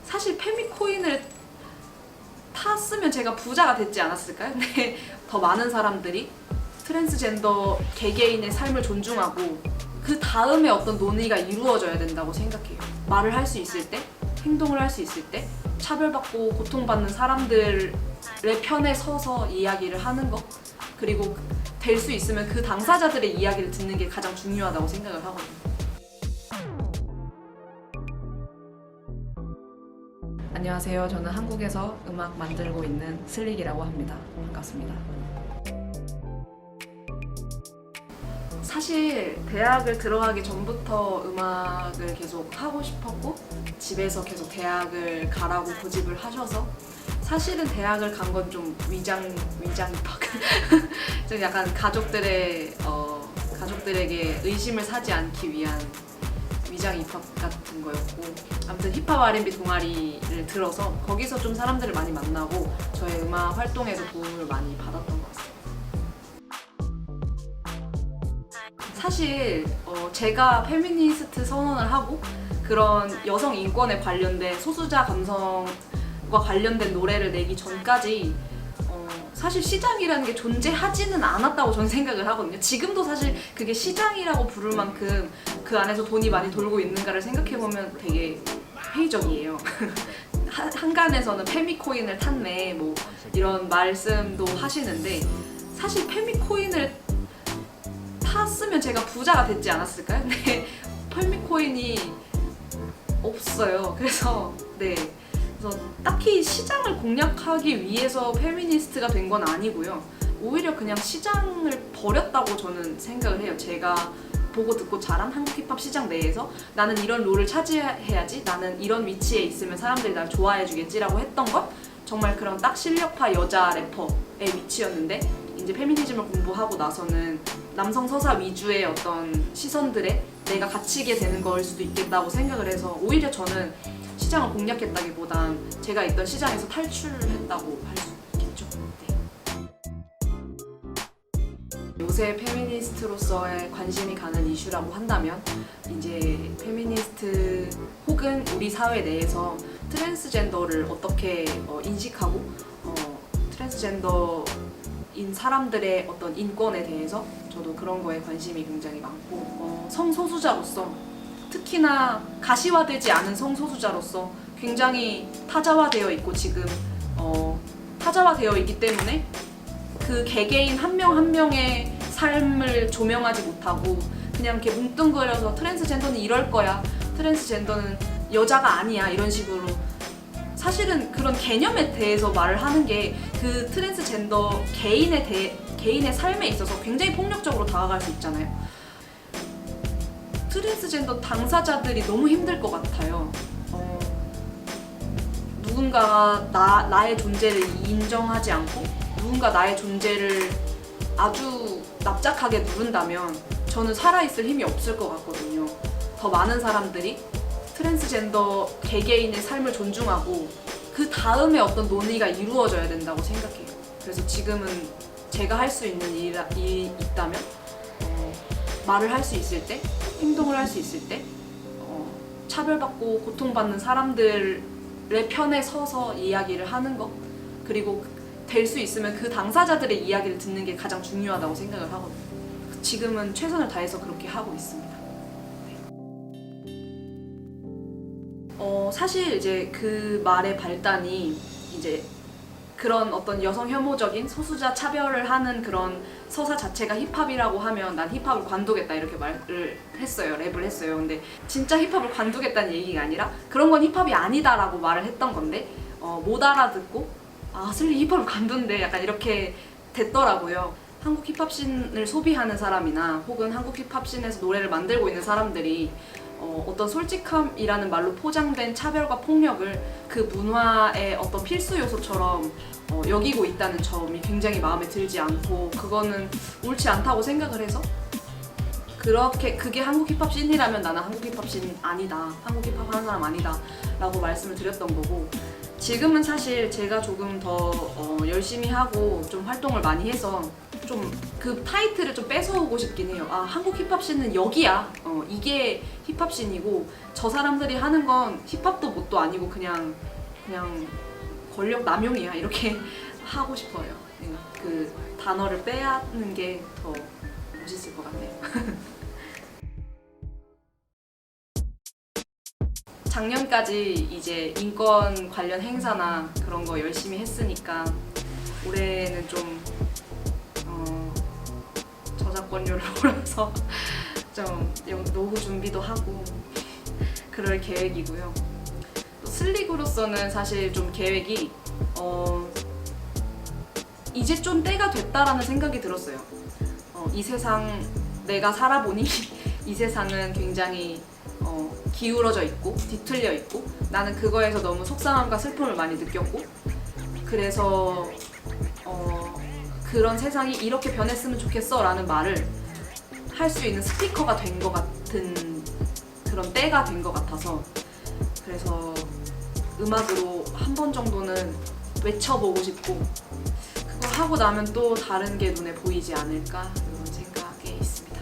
사실 페미코인을 탔으면 제가 부자가 됐지 않았을까요? 근데 더 많은 사람들이 트랜스젠더 개개인의 삶을 존중하고 그 다음에 어떤 논의가 이루어져야 된다고 생각해요. 말을 할 수 있을 때, 행동을 할 수 있을 때 차별받고 고통받는 사람들의 편에 서서 이야기를 하는 것, 그리고 될 수 있으면 그 당사자들의 이야기를 듣는 게 가장 중요하다고 생각을 하거든요. 안녕하세요. 저는 한국에서 음악 만들고 있는 슬릭이라고 합니다. 반갑습니다. 사실 대학을 들어가기 전부터 음악을 계속 하고 싶었고 집에서 계속 대학을 가라고 고집을 하셔서 사실은 대학을 간 건 좀 위장 입학 좀 약간 가족들에게 의심을 사지 않기 위한 위장 입학 같은 거였고, 아무튼 힙합 R&B 동아리를 들어서 거기서 좀 사람들을 많이 만나고 저의 음악 활동에도 도움을 많이 받았던 것 같습니다. 사실 제가 페미니스트 선언을 하고 그런 여성 인권에 관련된 소수자 감성과 관련된 노래를 내기 전까지 사실 시장이라는 게 존재하지는 않았다고 저는 생각을 하거든요. 지금도 사실 그게 시장이라고 부를 만큼 그 안에서 돈이 많이 돌고 있는가를 생각해보면 되게 회의적이에요. 한간에서는 페미코인을 탔네 뭐 이런 말씀도 하시는데, 사실 페미코인을 탔으면 제가 부자가 됐지 않았을까요? 근데 페미코인이 없어요. 그래서 딱히 시장을 공략하기 위해서 페미니스트가 된 건 아니고요. 오히려 그냥 시장을 버렸다고 저는 생각을 해요. 제가 보고 듣고 자란 한국 힙합 시장 내에서 나는 이런 롤을 차지해야지, 나는 이런 위치에 있으면 사람들이 날 좋아해 주겠지라고 했던 건 정말 그런 딱 실력파 여자 래퍼의 위치였는데, 이제 페미니즘을 공부하고 나서는 남성 서사 위주의 어떤 시선들에 내가 갇히게 되는 걸 수도 있겠다고 생각을 해서 오히려 저는 시장을 공략했다기보단 제가 있던 시장에서 탈출했다고 할 수 있겠죠. 요새 페미니스트로서의 관심이 가는 이슈라고 한다면 이제 페미니스트 혹은 우리 사회 내에서 트랜스젠더를 어떻게 인식하고 트랜스젠더인 사람들의 어떤 인권에 대해서 저도 그런 거에 관심이 굉장히 많고 성소수자로서 특히나 가시화되지 않은 성소수자로서 굉장히 타자화되어 있고 지금 타자화되어 있기 때문에 그 개개인 한 명 한 명의 삶을 조명하지 못하고 그냥 이렇게 뭉뚱그려서 트랜스젠더는 이럴 거야, 트랜스젠더는 여자가 아니야 이런 식으로 사실은 그런 개념에 대해서 말을 하는 게 그 트랜스젠더 개인의 삶에 있어서 굉장히 폭력적으로 다가갈 수 있잖아요. 트랜스젠더 당사자들이 너무 힘들 것 같아요. 누군가가 나의 존재를 인정하지 않고 누군가 나의 존재를 아주 납작하게 누른다면 저는 살아있을 힘이 없을 것 같거든요. 더 많은 사람들이 트랜스젠더 개개인의 삶을 존중하고 그 다음에 어떤 논의가 이루어져야 된다고 생각해요. 그래서 지금은 제가 할 수 있는 일이 있다면 말을 할 수 있을 때, 행동을 할 수 있을 때 차별받고 고통받는 사람들의 편에 서서 이야기를 하는 것, 그리고 될 수 있으면 그 당사자들의 이야기를 듣는 게 가장 중요하다고 생각을 하거든요. 지금은 최선을 다해서 그렇게 하고 있습니다. 사실 이제 그 말의 발단이 이제 그런 어떤 여성 혐오적인 소수자 차별을 하는 그런 서사 자체가 힙합이라고 하면 난 힙합을 관두겠다 이렇게 말을 했어요. 랩을 했어요. 근데 진짜 힙합을 관두겠다는 얘기가 아니라 그런 건 힙합이 아니다라고 말을 했던 건데 못 알아듣고 슬리 힙합을 관둔대 약간 이렇게 됐더라고요. 한국 힙합씬을 소비하는 사람이나 혹은 한국 힙합씬에서 노래를 만들고 있는 사람들이 어떤 솔직함이라는 말로 포장된 차별과 폭력을 그 문화의 어떤 필수 요소처럼 여기고 있다는 점이 굉장히 마음에 들지 않고, 그거는 옳지 않다고 생각을 해서 그게 한국 힙합 씬이라면 나는 한국 힙합 씬 아니다, 한국 힙합 하는 사람 아니다 라고 말씀을 드렸던 거고, 지금은 사실 제가 조금 더 열심히 하고 좀 활동을 많이 해서 좀 그 타이틀을 좀 뺏어오고 싶긴 해요. 아, 한국 힙합씬은 여기야. 이게 힙합씬이고 저 사람들이 하는 건 힙합도 뭣도 아니고 그냥 권력 남용이야. 이렇게 하고 싶어요. 그 단어를 빼앗는 게 더 멋있을 것 같네요. 작년까지 이제 인권 관련 행사나 그런 거 열심히 했으니까 올해는 좀 저작권료를 몰아서 좀 노후 준비도 하고 그럴 계획이고요. 또 슬릭으로서는 사실 좀 계획이 이제 좀 때가 됐다라는 생각이 들었어요. 이 세상 내가 살아보니 이 세상은 굉장히 기울어져 있고 뒤틀려 있고 나는 그거에서 너무 속상함과 슬픔을 많이 느꼈고 그래서 그런 세상이 이렇게 변했으면 좋겠어 라는 말을 할 수 있는 스피커가 된 것 같은 그런 때가 된 것 같아서 그래서 음악으로 한 번 정도는 외쳐보고 싶고 그거 하고 나면 또 다른 게 눈에 보이지 않을까 이런 생각에 있습니다.